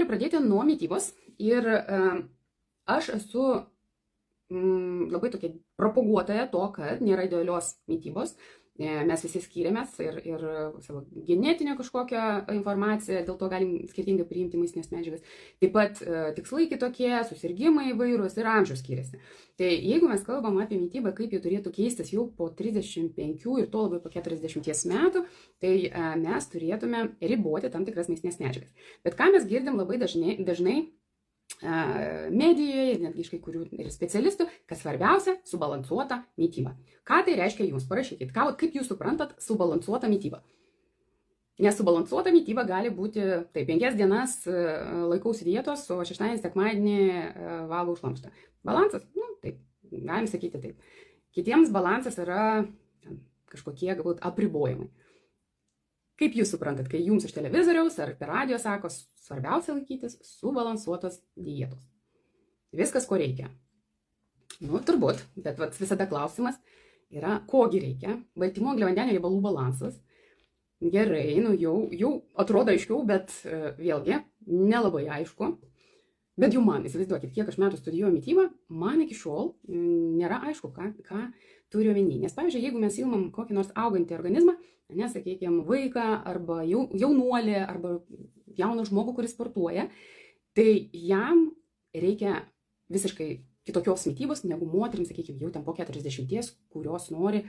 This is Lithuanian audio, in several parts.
noriu pradėti nuo mitybos ir aš esu labai tokia propaguotoja to, kad nėra idealios mitybos. Mes visi skiriamės ir savo genetinę kažkokią informaciją, dėl to galim skirtingai priimti maistinės medžiagas. Taip pat tikslai kitokie, susirgimai įvairūs ir amžius skiriasi. Tai jeigu mes kalbam apie mitybą, kaip ji turėtų keistis jau po 35 ir to labiau po 40 metų, tai mes turėtume riboti tam tikras maistinės medžiagas. Bet ką mes girdim labai dažnai medijoje ir netgi iš kai kurių ir specialistų, kad svarbiausia - subalansuota mityba. Ką tai reiškia jums? Parašykit, kaip jūs suprantat subalansuota mityba. Nes subalansuota mityba gali būti, tai 5 dienas laikausi dietos, o 6 sekmadienį valgau šlamštą. Balansas? Taip, galim sakyti taip. Kitiems balansas yra kažkokie galbūt apribojimai. Kaip jūs suprantat, kai jums iš televizoriaus ar per radijo sako, svarbiausia laikytis subalansuotos dietos. Viskas, ko reikia. Turbūt, bet visada klausimas yra, kogi reikia. Baltymų, angliavandenių, riebalų balansas. Gerai, jau atrodo aiškiau, bet vėlgi nelabai aišku. Bet jau man, įsivaizduokit, kiek aš metų studijuoju mitybą, man iki šiol nėra aišku, ką turiu omeny. Nes, pavyzdžiui, jeigu mes imam kokį nors augantį organizmą, sakykime, vaiką, arba jaunuolį, arba jauną žmogų, kuris sportuoja, tai jam reikia visiškai kitokios mitybos negu moterims, sakykime, jau ten po 40, kurios nori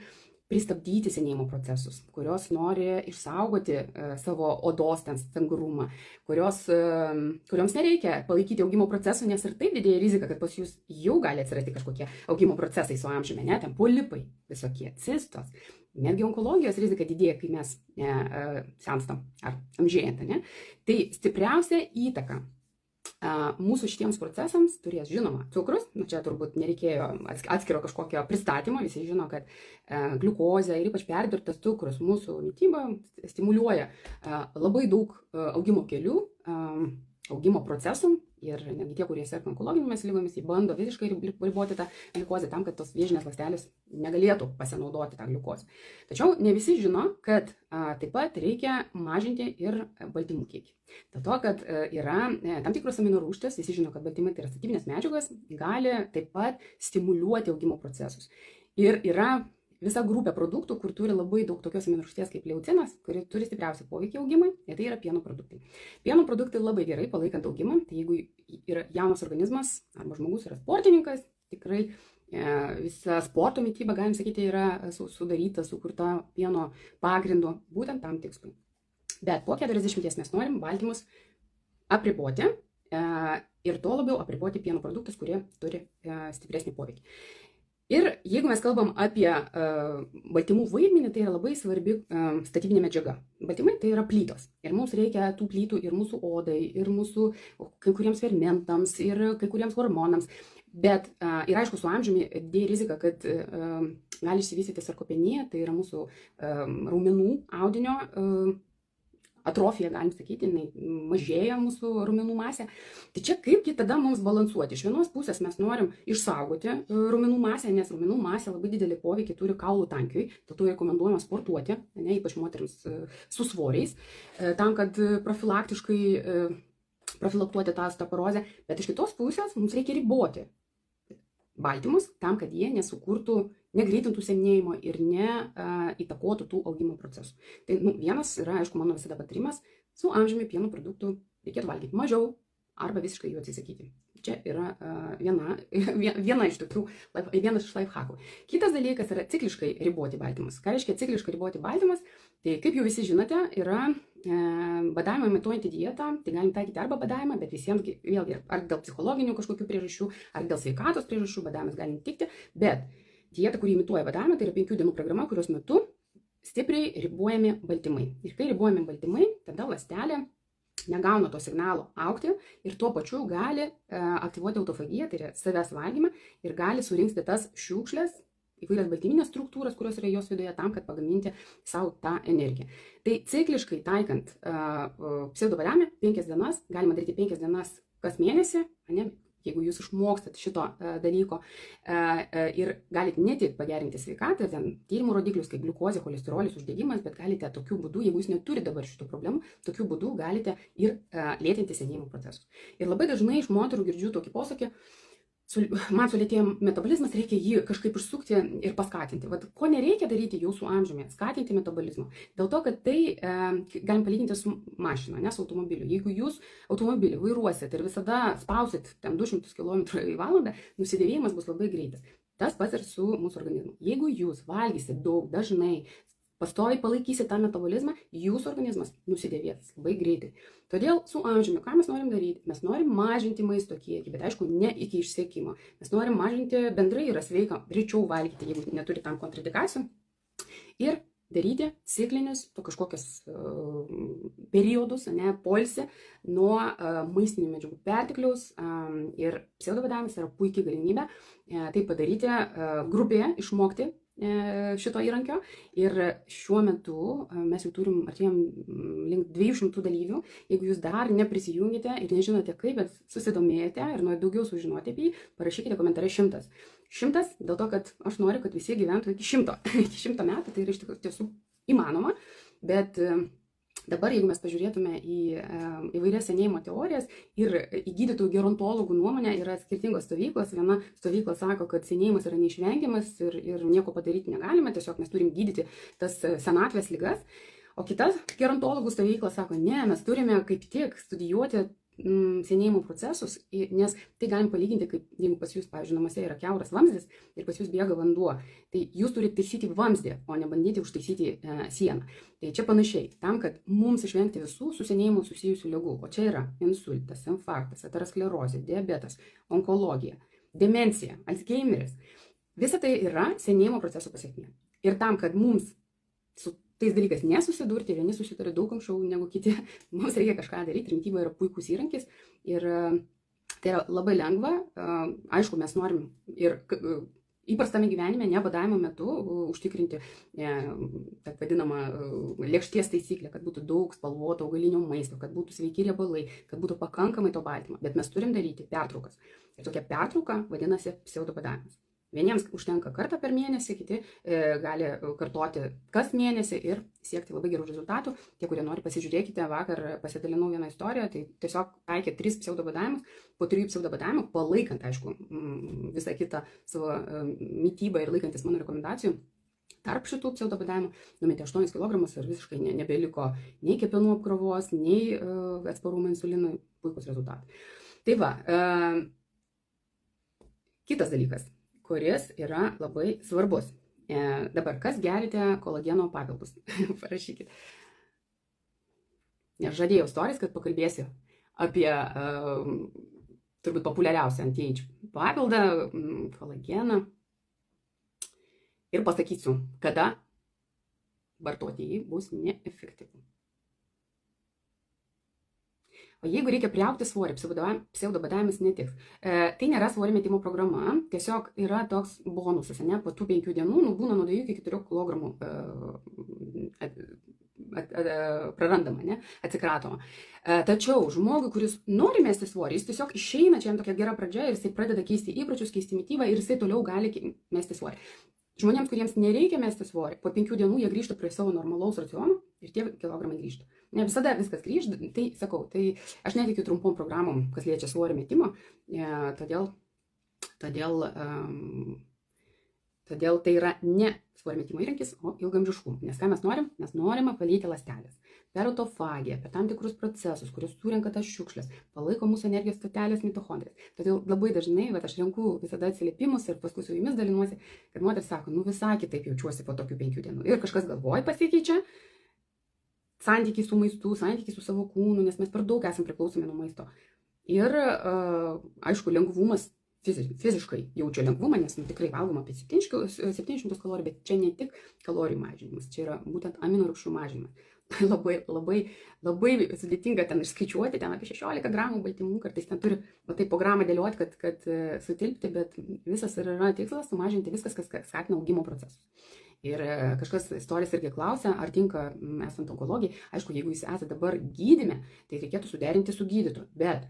pristabdyti senėjimo procesus, kurios nori išsaugoti savo odos stangrumą, kurioms nereikia palaikyti augimo procesų, nes ir taip didėja rizika, kad pas jūs jau gali atsirasti kažkokie augimo procesai su amžiumi, ten polipai, visokie cistos. Netgi onkologijos rizika didėja, kai mes senstam ar amžėjant. Tai stipriausia įtaka mūsų šitiems procesams turės, žinoma, cukrus. Čia turbūt nereikėjo atskiro kažkokio pristatymo. Visi žino, kad gliukozė ir ypač perdirbtas cukrus mūsų mitybą stimuliuoja labai daug augimo kelių, augimo procesų. Ir netgi tie, kurie serga onkologinėmis lygomis, jie bando visiškai riboti tą gliukozę tam, kad tos vėžinės ląstelės negalėtų pasinaudoti tą gliukozę. Tačiau ne visi žino, kad taip pat reikia mažinti ir baltymų kiekį. Dėl to, kad yra tam tikros amino rūgštys, visi žino, kad baltymai tai yra statybinės medžiagos, gali taip pat stimuliuoti augimo procesus. Ir yra visa grupė produktų, kur turi labai daug tokios amino rūgšties kaip leucinas, kuri turi stipriausią poveikį augimui, ir tai yra pieno produktai. Pieno produktai labai gerai palaikant augimą, tai jeigu yra jaunas organizmas arba žmogus yra sportininkas, tikrai visa sporto mityba, galim sakyti, yra sudaryta, sukurta pieno pagrindu būtent tam tikslui. Bet po 40 mes norim baltymus apriboti ir to labiau apriboti pieno produktus, kurie turi stipresnį poveikį. Ir jeigu mes kalbam apie baltymų vaidmenį, tai yra labai svarbi statybinė medžiaga. Baltymai tai yra plytos. Ir mums reikia tų plytų ir mūsų odai, ir mūsų kai kuriems fermentams, ir kai kuriems hormonams. Bet ir aišku, su amžiumi didėja rizika, kad gali išsivystyti sarkopenija, tai yra mūsų raumenų audinio atrofija, galim sakyti, mažėja mūsų raumenų masė. Tai čia kaipgi tada mums balansuoti? Iš vienos pusės mes norim išsaugoti raumenų masę, nes raumenų masė labai didelį poveikį turi kaulų tankiui, dėl to rekomenduojama sportuoti, ypač moterims su svoriais, tam, kad profilaktiškai profilaktuoti tą osteoporozę, bet iš kitos pusės mums reikia riboti baltymus tam, kad jie negreitintų senėjimo ir neįtakotų tų augimo procesų. Tai vienas yra, aišku, mano visada patarimas, su amžiumi pieno produktų reikėtų valgyti mažiau arba visiškai jų atsisakyti. Čia yra vienas iš lifehackų. Kitas dalykas yra cikliškai riboti baltymus. Ką reiškia cikliškai riboti baltymus? Tai kaip jau visi žinote, yra badavimą imituojanti dieta, tai galim taikyti arba badavimą, bet visiems vėlgi ar dėl psichologinių kažkokių priežasčių, ar dėl sveikatos priežasčių badavimas galim tikti, bet dieta, kuri imituoja badavimą, tai yra 5 dienų programa, kurios metu stipriai ribojami baltymai. Ir kai ribojami baltymai, tada ląstelė negauna to signalo augti ir tuo pačiu gali aktyvuoti autofagiją, tai yra savęs valgymą, ir gali surinkti tas šiukšles, įvairias baltyminės struktūras, kurios yra jos viduje, tam, kad pagaminti savo tą energiją. Tai cikliškai taikant pseudobadavimą 5 dienas, galima daryti 5 dienas kas mėnesį, jeigu jūs išmokstat šito dalyko ir galite ne tik pagerinti sveikatą, ten tyrimų rodiklius, kaip gliukozė, cholesterolis, uždegimas, bet galite tokiu būdu, jeigu jūs neturite dabar šitų problemų, tokiu būdu galite ir lėtinti senėjimo procesus. Ir labai dažnai iš moterų girdžiu tokį posakį, man sulėtėjo metabolizmas, reikia jį kažkaip išsukti ir paskatinti. Vat, ko nereikia daryti jūsų amžiumi? Skatinti metabolizmą. Dėl to, kad tai galim palyginti su mašina, ne su automobiliu. Jeigu jūs automobilį vairuosit ir visada spausit ten 200 km/h, nusidėvėjimas bus labai greitas. Tas pats ir su mūsų organizmu. Jeigu jūs valgysit daug, dažnai, pastoviai palaikysit tą metabolizmą, jūsų organizmas nusidėvės labai greitai. Todėl su amžiumi, ką mes norim daryti? Mes norim mažinti maisto kiekį, bet aišku, ne iki išsekimo. Mes norim mažinti, bendrai yra sveika, greičiau valgyti, jeigu neturi tam kontraindikacijų. Ir daryti ciklinius, kažkokius periodus, poilsį nuo maistinių medžiagų pertekliaus. Ir pseudobadavimas yra puikiai galimybė tai padaryti grupėje, išmokti šito įrankio. Ir šiuo metu mes jau turim artėjom link 200 dalyvių. Jeigu jūs dar neprisijungite ir nežinote kaip, bet susidomėjote ir norite daugiau sužinoti apie jį, parašykite komentare 100. 100 dėl to, kad aš noriu, kad visi gyventų iki 100. Iki 100 metų, tai yra iš tiesų įmanoma, bet dabar, jeigu mes pažiūrėtume į įvairias senėjimo teorijas ir į gydytojų gerontologų nuomonę, yra skirtingos stovyklos. Viena stovykla sako, kad senėjimas yra neišvengiamas ir nieko padaryti negalime, tiesiog mes turim gydyti tas senatvės ligas. O kita gerontologų stovykla sako, ne, mes turime kaip tik studijuoti senėjimo procesus, nes tai galim palyginti, kaip jeigu pas jūs, pavyzdžiui, namuose yra kiauras vamzdis ir pas jūs bėga vanduo, tai jūs turite taisyti vamzdį, o ne bandyti užtaisyti sieną. Tai čia panašiai, tam, kad mums išvengti visų su senėjimu susijusių ligų, o čia yra insultas, infarktas, aterosklerozė, diabetas, onkologija, demencija, Alzheimeris. Visa tai yra senėjimo proceso pasekmė. Ir tam, kad mums su tais dalykais nesusidurti, vieni susiduria daug anksčiau negu kiti, mums reikia kažką daryti, ir mityba yra puikus įrankis ir tai yra labai lengva. Aišku, mes norim ir įprastame gyvenime, ne badavimo metu, užtikrinti taip vadinamą lėkšties taisyklę, kad būtų daug spalvoto augalinio maisto, kad būtų sveiki riebalai, kad būtų pakankamai to baltymo, bet mes turim daryti pertraukas. Ir tokia pertrauka vadinasi pseudobadavimas. Vieniems užtenka kartą per mėnesį, kiti gali kartoti kas mėnesį ir siekti labai gerų rezultatų. Tie, kurie nori, pasižiūrėkite, vakar pasidalinau vieną istoriją, tai tiesiog taikė 3 pseudobadavimus, po 3 pseudobadavimų, palaikant, aišku, visą kitą savo mitybą ir laikantis mano rekomendacijų. Tarp šitų pseudobadavimų numetė 8 kg ir visiškai nebeliko nei kepenų apkrovos, nei atsparumo insulinui, puikus rezultatai. Tai va, kitas dalykas, kuris yra labai svarbus. Dabar, kas gerite kolageno papildus? Parašykit. Nes žadėjau stories, kad pakalbėsiu apie turbūt populiariausią anti-age papildą, kolageną. Ir pasakysiu, kada vartoti jį bus neefektyvu. O jeigu reikia priaugti svorį, pseudobadavimas netiks. Tai nėra svorio metimo programa, tiesiog yra toks bonusas, ne? Po tų 5 dienų būna nuo 2 iki 4 kg prarandama, ne? Atsikratoma. Tačiau žmogui, kuris nori mesti svorį, jis tiesiog išeina, čia jam tokia gera pradžia ir jisai pradeda keisti įpročius, keisti mitybą ir jisai toliau gali mesti svorį. Žmonėms, kuriems nereikia mesti svorį, po 5 dienų jie grįžta prie savo normalaus raciono ir tie kilogramai grįžta. Ne visada viskas grįžta, tai sakau, tai aš netikiu trumpom programom, kas liečia svorio metimo, todėl tai yra ne svorio metimo įrankis, o ilgamžiškumo. Nes ką mes norim? Mes norime valyti ląstelės per autofagiją, per tam tikrus procesus, kurios surenka tas šiukšles, palaiko mūsų energijos stotelės mitochondrijas. Todėl labai dažnai, aš renku visada atsiliepimus ir paskui su jumis dalinuosi, kad moteris sako, visai kitaip jaučiuosi po tokių 5 dienų. Ir kažkas galvoj pasikeičia, santykiai su maistu, santykiai su savo kūnu, nes mes per daug esam priklausomi nuo maisto. Ir, aišku, lengvumas, fiziškai jaučia lengvumą, nes tikrai valgoma apie 700 kalorijų, bet čia ne tik kalorijų mažinimas, čia yra būtent aminorūgščių mažinimas. Labai sudėtinga ten išskaičiuoti, ten apie 16 gramų baltymų, kartais ten turi tai po gramą dėlioti, kad sutilpti, bet visas yra tikslas sumažinti viskas, kas skatina augimo procesus. Ir kažkas istorijas irgi klausia, ar tinka esant onkologijai. Aišku, jeigu jūs esate dabar gydyme, tai reikėtų suderinti su gydytoju, bet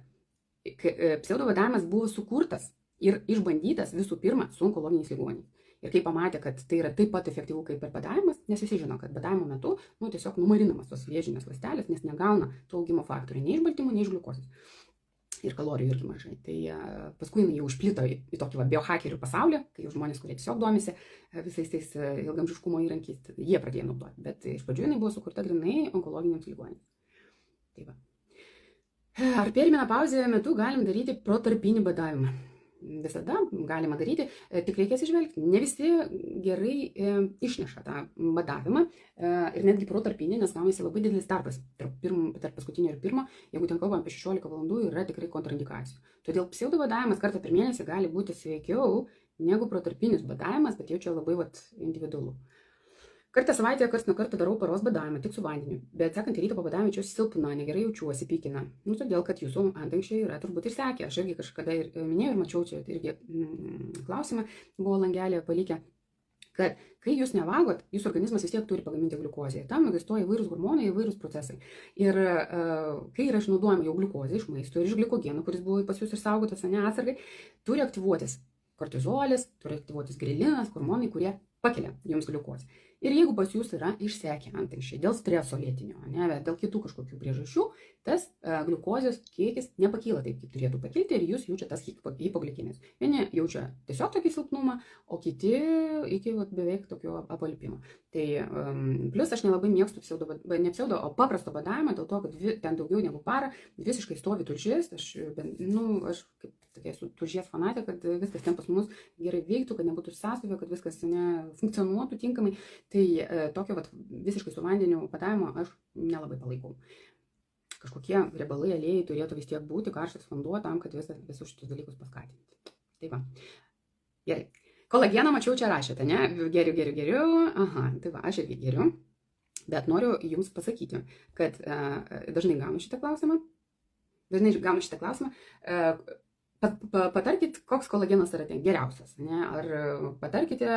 pseudobadavimas buvo sukurtas ir išbandytas visų pirma su onkologiniais ligoniais. Ir kai pamatė, kad tai yra taip pat efektyvu kaip ir badavimas, nes visi žino, kad badavimo metu tiesiog numarinamas tos vėžinės ląstelės, nes negauna tų augimo faktorių nei iš baltymų, nei iš gliukozės. Ir kalorijų irgi mažai. Tai paskui jau išplito į tokį biohakerių pasaulį, kai jau žmonės, kurie tiesiog domisi visais tais ilgamžiškumo įrankiais, jie pradėjo naudoti. Bet iš pradžių jinai buvo sukurta grynai onkologiniams ligonėms. Tai va. Ar perimenopauzės metu galim daryti protarpinį badavimą? Visada galima daryti, tik reikės išvelgti. Ne visi gerai išneša tą badavimą ir netgi protarpinį, nes gaunasi labai didelis tarpas tarp paskutinio ir pirmo. Jeigu ten kalbam apie 16 valandų, yra tikrai kontraindikacijų. Todėl pseudobadavimas kartą per mėnesį gali būti sveikiau negu protarpinis badavimas, bet jau čia labai individualu. Kartą savaitėje, karts nuo karto darau paros badavimą, tik su vandeniu, bet sekantį rytą po badavimo jaučiuosi silpna, negerai jaučiuosi, pykina. Todėl, kad jūsų antankščiai yra turbūt išsekę. Aš irgi kažkada ir minėjau ir mačiau čia irgi klausimą, buvo langelėje palikę, kad kai jūs nevalgot, jūsų organizmas vis tiek turi pagaminti gliukozę. Tam egzistuoja įvairūs hormonai, įvairūs procesai. Ir kai yra išnaudojama jau gliukozė iš maisto ir iš glikogenų, kuris buvo pas jūs išsaugotas, atsargai, turi aktyvuotis kortizolis, turi aktyvuotis grelinas, hormonai, kurie pakelia jums gliukozę. Ir jeigu pas jūs yra išsekę antankščiai dėl streso lėtinio, dėl kitų kažkokių priežasčių, tas gliukozės kiekis nepakyla taip, kaip turėtų pakilti ir jūs jaučiate tas hipoglikemijos. Vieni jaučia tiesiog tokį silpnumą, o kiti iki beveik tokio apalpimo. Tai plus aš nelabai mėgstu paprasto badavimą, dėl to, kad ten daugiau negu parą visiškai stovi tulžis. Aš kaip tokia esu tulžies fanatė, kad viskas ten pas mus gerai veiktų, kad nebūtų sąstovio, kad viskas funkcionuotų tinkamai. Tai tokio visiškai su vandeniu badavimo aš nelabai palaikau. Kažkokie riebalai, aliejai turėtų vis tiek būti, karštas vanduo tam, kad visus šitus dalykus paskatinti. Tai va. Gerai. Kolageną mačiau čia rašėte, ne? Geriu. Aha, tai va, aš irgi geriu. Bet noriu jums pasakyti, kad dažnai gaunu šitą klausimą. Patarkit, koks kolagenas yra ten geriausias, ne? Ar patarkite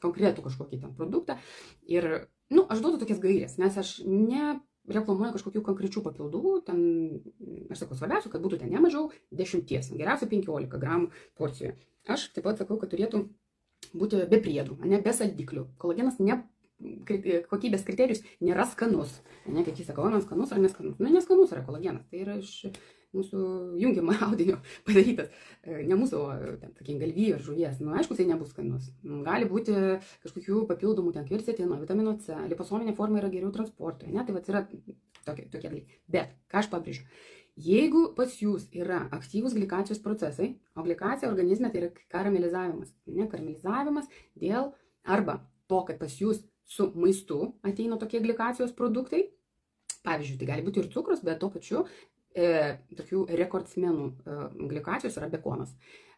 konkretų kažkokį ten produktą. Ir, aš duodu tokias gairės, nes aš nereklamuoju kažkokių konkrečių papildų. Ten, aš sakau, svarbiausia, kad būtų ten ne mažiau 10, geriausia 15 gramų porcijoje. Aš taip pat sakau, kad turėtų būti be priedų, be saldiklių. Kolagenas kokybės kriterijus nėra skanus. Kaip jis sako, man skanus ar neskanus. Neskanus yra kolagenas, tai yra iš mūsų jungiamo audinio padarytas, ne mūsų, galvijos, žuvies. Aišku, tai nebus skanus. Gali būti kažkokių papildomų kvircetino, vitamino C, liposominė forma yra geriau transportui, tai yra tokie dalykai. Bet, ką aš pabrėžiu, jeigu pas jūs yra aktyvūs glikacijos procesai, o glikacija organizme tai yra karamelizavimas. Karamelizavimas dėl arba to, kad pas jūs su maistu ateina tokie glikacijos produktai, pavyzdžiui, tai gali būti ir cukrus, bet to pačiu tokių rekordsmenų glikacijos yra bekonas.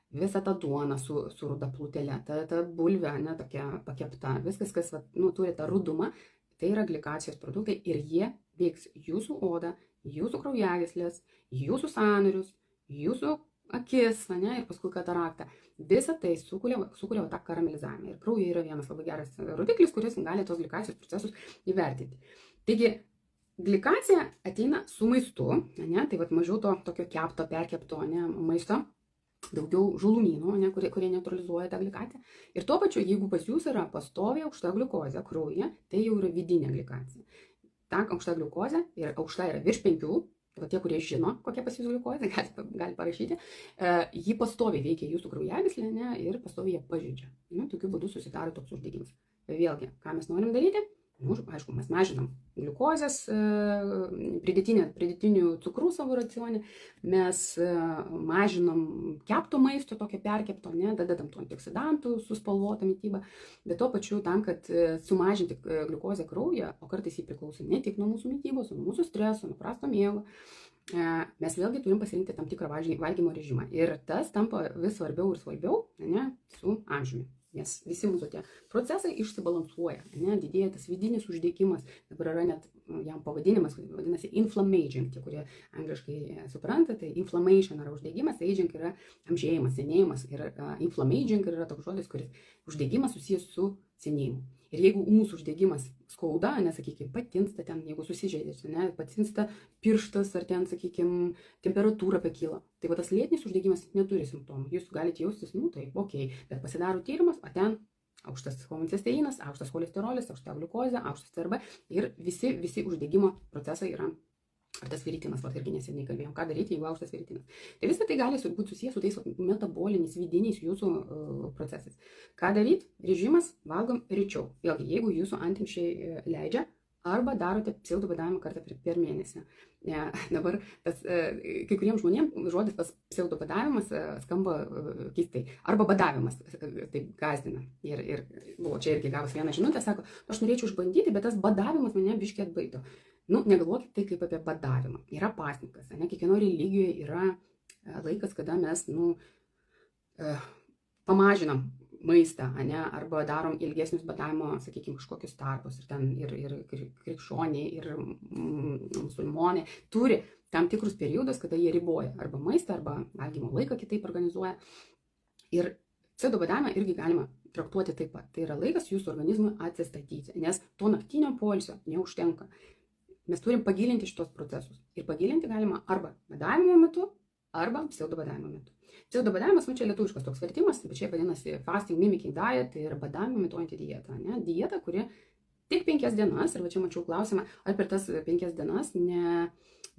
Visa ta duona su ruda plutėle, ta bulvė, tokia pakepta, viskas, kas turi tą rudumą, tai yra glikacijos produktai ir jie veiks jūsų odą, jūsų kraujagyslės, jūsų sąnarius, jūsų akis, ir paskui kataraktą. Visa tai sukuria tą karamelizavimą. Ir kraujai yra vienas labai geras rodiklis, kuris gali tos glikacijos procesus įvertinti. Taigi, glikacija ateina su maistu, tai mažiau to tokio kepto, perkepto maisto, daugiau žalumynų, kurie neutralizuoja tą glikaciją. Ir tuo pačiu, jeigu pas jūs yra pastoviai aukšta gliukozė kraujyje, tai jau yra vidinė glikacija. Ta aukšta gliukozė aukšta yra virš 5, tie, kurie žino, kokia pas jūs gliukozė, gali parašyti, ji pastoviai veikia jūsų kraujagyslę ir pastoviai ją pažeidžia. Tokiu būdu susidaro toks uždegimas. Vėlgi, ką mes norim daryti? Aišku, mes mažinam gliukozės, pridėtinių cukrų savo racione, mes mažinam kepto maisto, tokio perkepto, dadedam tų antioksidantų su spalvota mityba, bet to pačiu tam, kad sumažinti gliukozę kraujyje, o kartais jį priklauso ne tik nuo mūsų mitybos, nuo mūsų streso, nuo prasto miego, mes vėlgi turim pasirinkti tam tikrą valgymo režimą. Ir tas tampa vis svarbiau ir svarbiau su amžiumi. Nes visi mūsų tie procesai išsibalansuoja, didėja tas vidinis uždegimas, dabar yra net jam pavadinimas, vadinasi inflammaging, tie, kurie angliškai supranta, tai inflammation yra uždegimas, aging yra amžėjimas, senėjimas ir inflammaging yra toks žodis, kuris uždegimas susijęs su senėjimu. Ir jeigu mūsų uždegimas skauda, nesakykime, patinsta ten, jeigu susižeidėsi, ne, patinsta pirštas ar ten, sakykime, temperatūra pakyla, tai va tas lėtinis uždegimas neturi simptomų. Jūs galite jaustis, nu tai, okei, bet pasidaro tyrimas, o ten aukštas homoncisteinas, aukštas cholesterolis, aukšta gliukozė, aukštas CRB ir visi uždegimo procesai yra. Ar tas feritinas, va irgi neseniai kalbėjom, ką daryti, jeigu aukštas feritinas. Tai visą tai gali būti susijęs su tais metaboliniais, vidiniais jūsų procesais. Ką daryti? Režimas valgom rečiau. Vėlgi, jeigu jūsų antimšiai leidžia, arba darote pseudobadavimą kartą per mėnesį. Dabar kai kuriems žmonėms žodis tas pseudobadavimas skamba keistai. Arba badavimas, taip gazdina. Ir buvo čia irgi gavus vieną žinutę, sako, aš norėčiau išbandyti, bet tas badavimas mane biškiai atbaido. Nu, negalvokit tai kaip apie badavimą. Yra pasninkas, ne? Kiekvieno religijoje yra laikas, kada mes, pamažinam maistą, ne? Arba darom ilgesnius badavimo, sakykime, kažkokius tarpus. Ir ten ir krikščioniai, ir musulmonai turi tam tikrus periodus, kada jie riboja arba maistą, arba valgymo laiką kitaip organizuoja. Ir pseudobadavimą irgi galima traktuoti taip pat. Tai yra laikas jūsų organizmui atsistatyti, nes to naktinio poilsio neužtenka. Mes turim pagilinti šitos procesus. Ir pagilinti galima arba badavimo metu, arba pseudobadavimo metu. Pseudobadavimas, čia lietuviškas toks vertimas, bet čia vadinasi fasting mimicking diet, tai yra badavimo imituojanti dieta. Ne? Dieta, kuri tik 5 dienas, ir va čia mačiau klausimą, ar per tas 5 dienas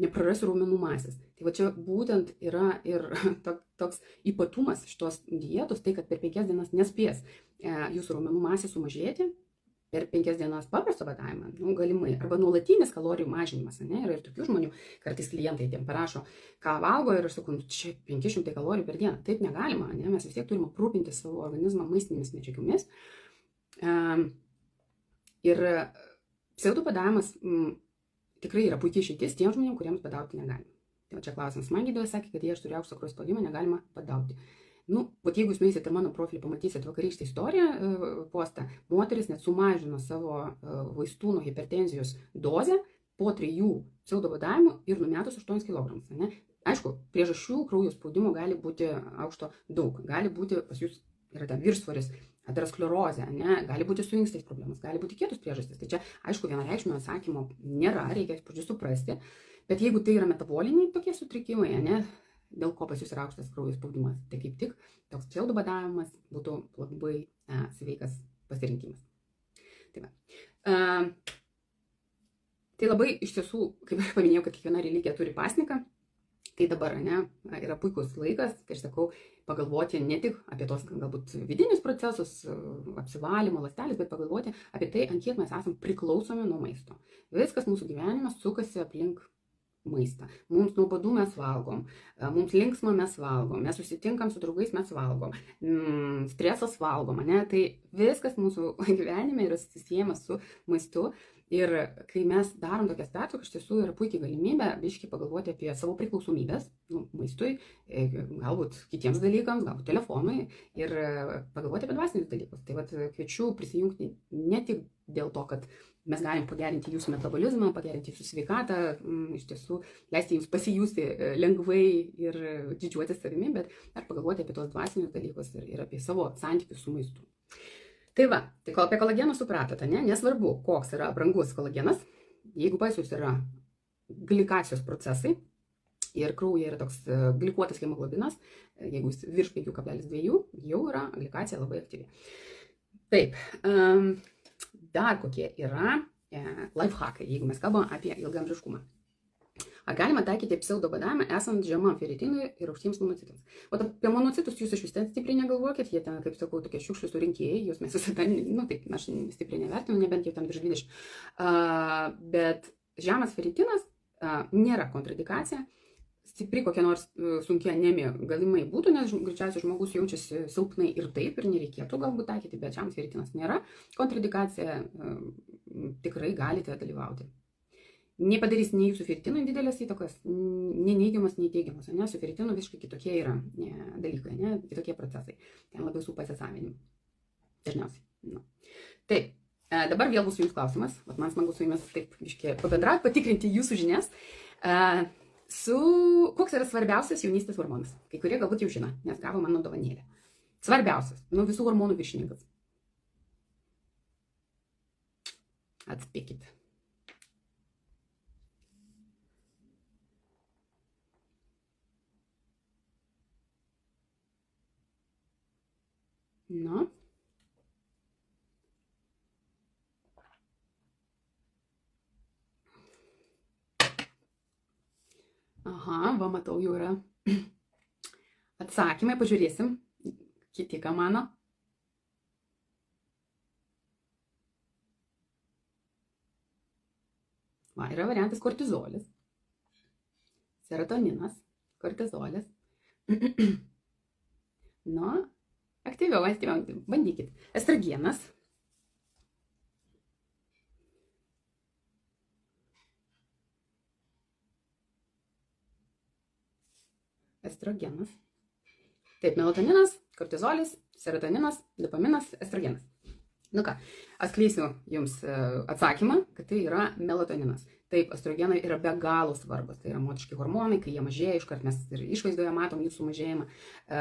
nepraras raumenų masės. Tai va čia būtent yra ir toks ypatumas šitos dietos, tai kad per 5 dienas nespės jūsų raumenų masė sumažėti. Per 5 dienas paprasto badavimą, galimai, arba nuolatinis kalorijų mažinimas, ne, yra ir tokių žmonių, kartais klientai tiem parašo, ką valgo ir aš sakau, čia 500 kalorijų per dieną, taip negalima, ne, mes vis tiek turime aprūpinti savo organizmą maistinėmis medžiagomis. Ir pseudobadavimas tikrai yra puikiai išeitis tiem žmonėm, kuriems badauti negalima. Tai čia klausimas, man gydytojas sakė, kad jei aš turiu aukštą kraujo spaudimą, negalima badauti. Jeigu jūs nueisit ir mano profilį, pamatysit vakarykštę istoriją postą, moteris net sumažino savo vaistų nuo hipertenzijos dozę po 3 pseudobadavimų ir numetus 8 kg. Ne? Aišku, priežasčių kraujo spaudimo gali būti aukšto daug. Gali būti pas jūs yra ten viršsvoris, aterosklerozė, ne? Gali būti su inkstais problemas, gali būti kitos priežastys. Tai čia, aišku, vienareikšmio atsakymo nėra, reikia iš pradžių suprasti. Bet jeigu tai yra metaboliniai tokie sutrikimai, ne? Dėl ko pas jūs yra aukštas kraujo spaudimas, tai kaip tik toks pseudobadavimas būtų labai sveikas pasirinkimas. Tai labai iš tiesų, kaip aš paminėjau, kad kiekviena religija turi pasniką, tai dabar yra puikus laikas, kai aš sakau, pagalvoti ne tik apie tos galbūt vidinius procesus, apsivalymo, ląstelės, bet pagalvoti apie tai, ant kiek mes esam priklausomi nuo maisto. Viskas mūsų gyvenimas sukasi aplink maistą. Mums nuobodu mes valgom, mums linksma mes valgom, mes susitinkam su draugais mes valgom, stresas valgom, ne? Tai viskas mūsų gyvenime yra susijęs su maistu. Ir kai mes darom tokias pertraukas, iš tiesų yra puikiai galimybė biškį pagalvoti apie savo priklausomybės maistui, galbūt kitiems dalykams, galbūt telefonui ir pagalvoti apie dvasinius dalykus. Tai vat kviečiu prisijungti ne tik dėl to, kad mes galim pagerinti jūsų metabolizmą, pagerinti jūsų sveikatą, iš tiesų leisti jums pasijusti lengvai ir didžiuotis savimi, bet ar pagalvoti apie tos dvasinius dalykus ir apie savo santykius su maistu. Tai va, tai apie kolageną supratote, ne? Nesvarbu, koks yra brangus kolagenas, jeigu pas jūs yra glikacijos procesai ir kraujyje yra toks glikuotas hemoglobinas, jeigu jis virš 5,2, jau yra glikacija labai aktyvi. Taip, dar kokie yra lifehackai, jeigu mes kalbame apie ilgaamžiškumą. Ar galima taikyti pseudobadavimą esant žemam feritinui ir aukštiems monocitams? O apie monocitus jūs iš vis ten stipriai negalvokit, jie ten, kaip sakau, tokie šiukšlių surinkėjai, jūs mes visada, taip, aš stipriai nevertinu, nebent jau ten virš 20. Bet žemas feritinas nėra kontraindikacija, stipri kokia nors sunkia anemija galimai būtų, nes greičiausiai žmogus jaučiasi silpnai ir taip, ir nereikėtų galbūt taikyti, bet žemas feritinas nėra kontraindikacija, tikrai galite dalyvauti. Nepadarys nei jūsų feritinui didelės įtakos, nei neigiamas, nei teigiamas, ne, su feritinu visiškai kitokie yra dalykai, ne, kitokie procesai, ten labai su pasisavinimu, dažniausiai. Taip, dabar vėl bus jums klausimas, man smagu su jumis taip pabendrauti, patikrinti jūsų žinias, koks yra svarbiausias jaunystės hormonas, kai kurie galbūt jau žino, nes gavo mano dovanėlę. Svarbiausias, visų hormonų viršininkas. Atspėkit. Nu. Aha, va, matau, jau yra atsakymai, pažiūrėsim, kiti ką mano. Va, yra variantas kortizolis, serotoninas, kortizolis. Nu, aktyviau, bandykit. Estrogenas. Estrogenas. Taip, melatoninas, kortizolis, serotoninas, dopaminas, estrogenas. Nu ką, atskleisiu jums atsakymą, kad tai yra melatoninas. Taip, estrogenai yra be galo svarbus, tai yra moteriški hormonai, kai jie mažėja, iškart mes ir išvaizdoje matom jų sumažėjimą.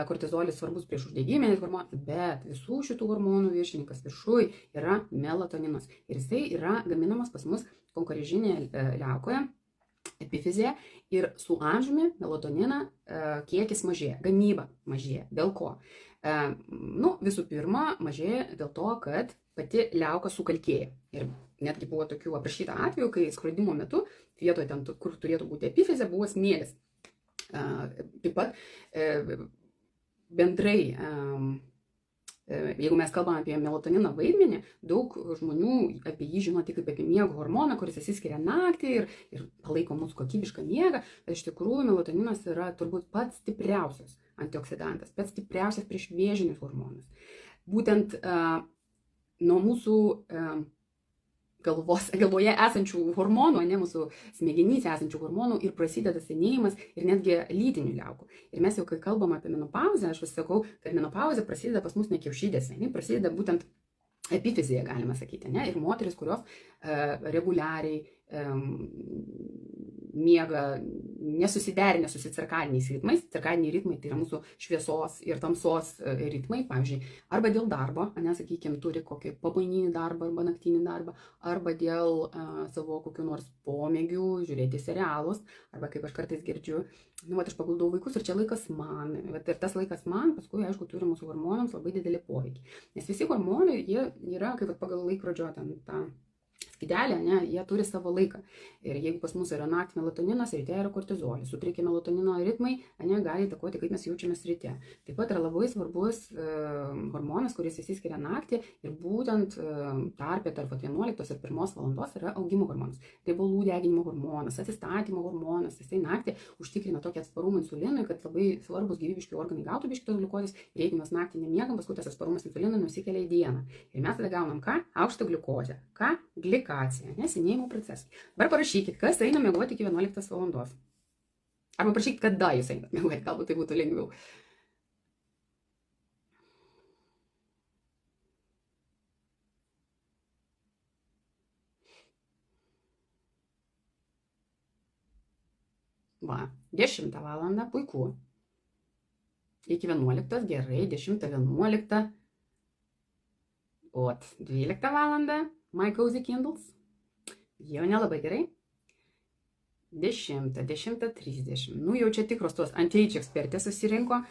Kortizolis svarbus prieš uždegiminis hormonas, bet visų šitų hormonų viršininkas viršui yra melatoninas. Ir jisai yra gaminamas pas mus konkarežinėje liaukoje, epifizėje, ir su amžiumi melatonino kiekis mažėja, gamyba mažėja. Dėl ko? Nu, visų pirma, mažėja dėl to, kad pati liauka sukalkėja. Ir netgi buvo tokių aprašyta atveju, kai skrodimo metu vietoje ten, kur turėtų būti epifizė, buvo smėlis. Taip pat bendrai, jeigu mes kalbame apie melatonino vaidmenį, daug žmonių apie jį žino tik kaip apie miego hormoną, kuris išsiskiria naktį ir palaiko mūsų kokybišką miegą. Bet iš tikrųjų melatoninas yra turbūt pats stipriausias antioksidantas, pats stipriausias priešvėžinis hormonas. Būtent nuo mūsų galvoje esančių hormonų, ne mūsų smegenyse esančių hormonų ir prasideda senėjimas ir netgi lytinių liaukų. Ir mes jau, kai kalbam apie menopauzę, aš vis sakau, kad menopauzė prasideda pas mus ne kiaušidėse, jinai prasideda būtent epifizėje, galima sakyti, ne? Ir moteris, kurios reguliariai miega nesusiderinę su cirkadiniais ritmais. Cirkadiniai ritmai tai yra mūsų šviesos ir tamsos ritmai, pavyzdžiui, arba dėl darbo, sakykime, turi kokį pamaininį darbą arba naktinį darbą, arba dėl savo kokių nors pomėgių, žiūrėti serialus, arba kaip aš kartais girdžiu, nu, aš paguldau vaikus ir čia laikas man. Ir tas laikas man, paskui, aišku, turi mūsų hormonams labai didelį poveikį. Nes visi hormonai, jie yra kaip pagal laikrodžio tą skydelę, ne, jie turi savo laiką. Ir jeigu pas mus yra naktį melatoninas, ryte yra kortizolis, sutrikę melatonino ritmai, ne, gali įtakoti, kaip mes jaučiamės ryte. Taip pat yra labai svarbus hormonas, kuris įsiskiria naktį ir būtent tarpe tarp 11 ir 1 valandos yra augimo hormonas. Riebalų deginimo hormonas, atsistatymo hormonas, jisai naktį užtikrina tokį atsparumą insulinui, kad labai svarbus gyvybiški organai gautų biškitos gliukozės. Ir jeigu mes naktį nemiegam, paskui tas atsparumas insulinui nusikelia į dieną. Ir mes tada gaunam ką? Aukštą gliukozę. Ką? Glikacija, senėjimo procesai. Dabar parašykit, kas eina miegoti iki 11 valandos. Arba parašykit, kada jūs einat miegoti, galbūt tai būtų lengviau. Va, 10 valandą, puiku. Iki 11, gerai, 10, 11. O 12 valandą. My Cozy Candles, jau nelabai gerai. 10, 10:30. Nu, jau čia tikros tos anti-age ekspertės susirinko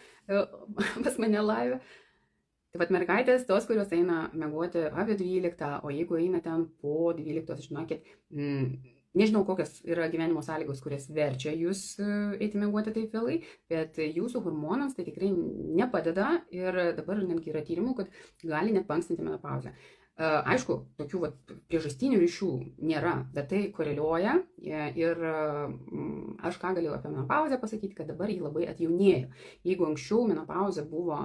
pas mane live. Tai vat mergaitės, tos, kurios eina miegoti apie 12, o jeigu eina ten po 12, žinokit, nežinau, kokios yra gyvenimo sąlygos, kurias verčia jūs eiti miegoti taip vėlai, bet jūsų hormonams tai tikrai nepadeda ir dabar netgi yra tyrimų, kad gali net paankstinti menopauzę. Aišku, tokių priežastinių ryšių nėra, bet tai koreliuoja ir aš ką galiu apie menopauzę pasakyti, kad dabar jį labai atjaunėjo. Jeigu anksčiau menopauzė buvo,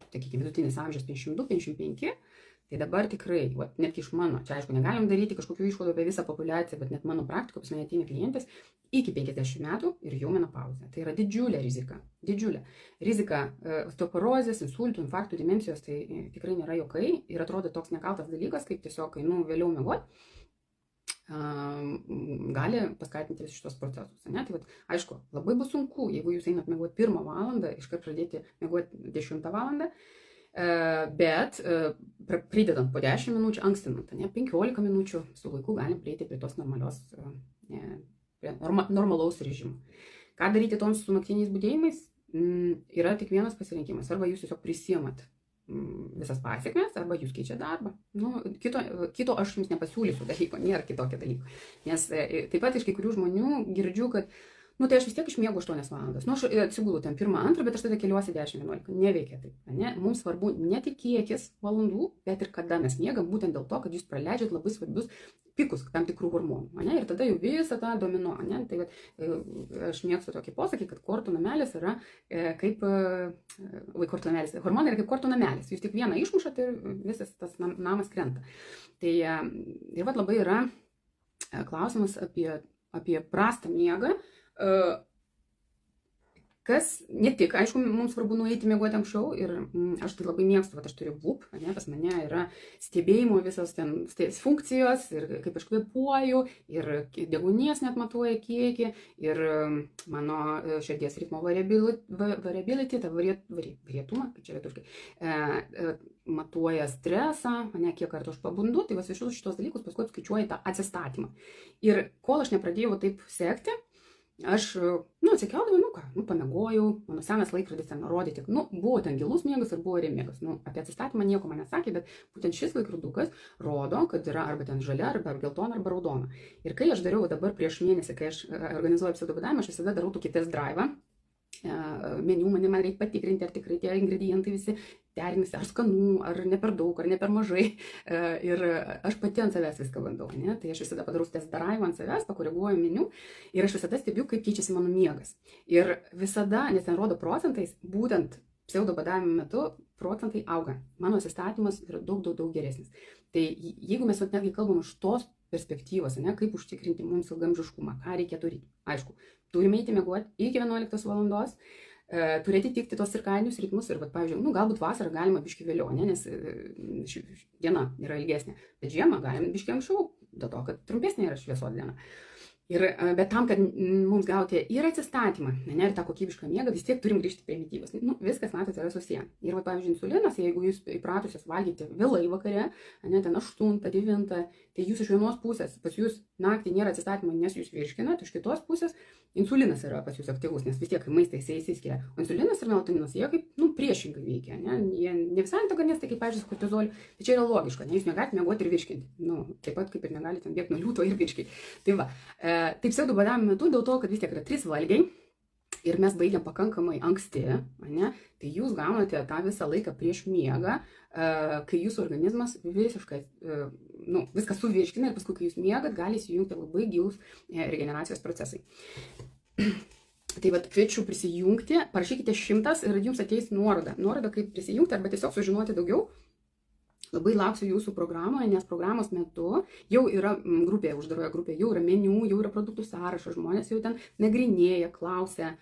sakykime, vidutinis amžius 52-55, tai dabar tikrai, netgi iš mano, čia aišku, negalim daryti kažkokių išvadų apie visą populiaciją, bet net mano praktikoje pas mane ateina klientės iki 50 metų ir jau menopauzė. Tai yra didžiulė rizika. Didžiulė. Rizika osteoporozės, insultų, infarktų, demencijos, tai tikrai nėra jokai ir atrodo toks nekaltas dalykas, kaip tiesiog einu vėliau miegoti, gali paskatinti visus šitos procesus. Ne? Tai aišku, labai bus sunku, jeigu jūs einat miegoti 1 valandą, iškart pradėti miegoti 10 valandą. bet pridedant po 10 minučių, ankstinant, ne, 15 minučių su laiku galim prieiti prie tos prie normalaus režimo. Ką daryti toms su naktiniais budėjimais? Yra tik vienas pasirinkimas. Arba jūs tiesiog prisiimat visas pasiekmes, arba jūs keičiat darbą. Kito aš jums nepasiūlysiu dalyko, nėra kitokio dalyko. Nes taip pat iš kai kurių žmonių girdžiu, kad tai aš vis tiek išmiegu 8 valandas. Aš atsigulu ten 1-2, bet aš tada keliuosi 10-11. Neveikia taip. Ne? Mums svarbu ne tik kiekis valandų, bet ir kada mes miegam, būtent dėl to, kad jūs praleidžiat labai svarbius pikus tam tikrų hormonų. Ne? Ir tada jau visą tą domino. Ne? Tai aš mėgstu tokį posakį, kad kortų namelis yra kaip kortų namelis. Hormonai yra kaip kortų namelis. Jūs tik vieną išmušat ir visas tas namas krenta. Tai ir labai yra klausimas apie prastą miegą. Kas ne tik, aišku, mums svarbu nueiti miegoti anksčiau ir aš tai labai mėgstu, aš turiu VUP, pas mane yra stebėjimo visos ten funkcijos ir kaip aš kvėpuoju ir deguonies net matuoja kiekį ir mano širdies ritmo variability, ta varietumą, kaip čia lietuviškai, matuoja stresą, kiek kartų aš pabundu, tai visus šitos dalykus paskui skaičiuoja tą atsistatymą. Ir kol aš nepradėjau taip sekti, aš, atsikeldavau, pamiegojau, mano senas laikrodis ten rodė tik, buvo ten gilus miegas ir buvo remiegas. Apie atsistatymą nieko man nesakė, bet būtent šis laikrodukas rodo, kad yra arba ten žalia, arba geltona, arba raudona. Ir kai aš dariau dabar prieš mėnesį, kai aš organizuoju pseudobadavimą, aš visada darau tokį test drive'ą. Meniu man reikia patikrinti, ar tikrai tie ingredientai visi derinasi, ar skanu, ar ne per daug, ar ne per mažai. Ir aš pati ant savęs viską bandau. Ne? Tai aš visada padarau test drive ant savęs, pakoreguoju meniu ir aš visada stebiu, kaip keičiasi mano miegas. Ir visada, nes ten rodo procentais, būtent pseudobadavimo metu procentai auga. Mano atsistatymas yra daug geresnis. Tai jeigu mes netgi kalbam iš tos perspektyvos, kaip užtikrinti mums ilgamžiškumą, ką reikėtų daryti. Aišku, turime eiti miegoti iki 11 valandos, turėti tikti tos cirkadinius ritmus ir, pavyzdžiui, galbūt vasarą galima biški vėliau, nes diena yra ilgesnė, bet žiemą galim biški anksčiau, dėl to, kad trumpesnė yra šviesos diena. Bet tam, kad mums gauti ir atsistatymą, ir tą kokybišką miegą, vis tiek turim grįžti prie mitybos. Viskas, matote, yra susiję. Ir, pavyzdžiui, insulinas, jeigu jūs įpratusios valgyti vėlai vakare, ten 8-9, tai jūs iš vienos pusės, pas jūs naktį nėra atsistatymo, nes jūs virškinat, iš kitos pusės insulinas yra pas jūs aktyvus, nes vis tiek maistai jisai išsiskiria. O insulinas ir melatoninas, jie kaip, priešingai veikia, Jie ne visai antagonistai, kaip, pavyzdžiui, su kortizoliu, tai čia yra logiška, jūs negalite miegoti ir virškinti. Taip pat kaip ir negalite bėgti nuo liūto ir virškinti. Tai va. Taip pseudobadavimo metu dėl to, kad vis tiek yra 3 valgiai ir mes baigiam pakankamai anksti, tai jūs gaunate tą visą laiką prieš miegą, kai jūsų organizmas visiškai viską suvirškina ir paskui, kai jūs miegat, gali įsijungti labai gilūs regeneracijos procesai. Tai kviečiu prisijungti, parašykite 100 ir jums ateis nuoroda. Nuoroda, kaip prisijungti arba tiesiog sužinoti daugiau. Labai lauksiu jūsų programoje, nes programos metu jau yra grupėje, uždaroje grupėje, jau yra meniu, jau yra produktų sąrašas, žmonės jau ten nagrinėja, klausia,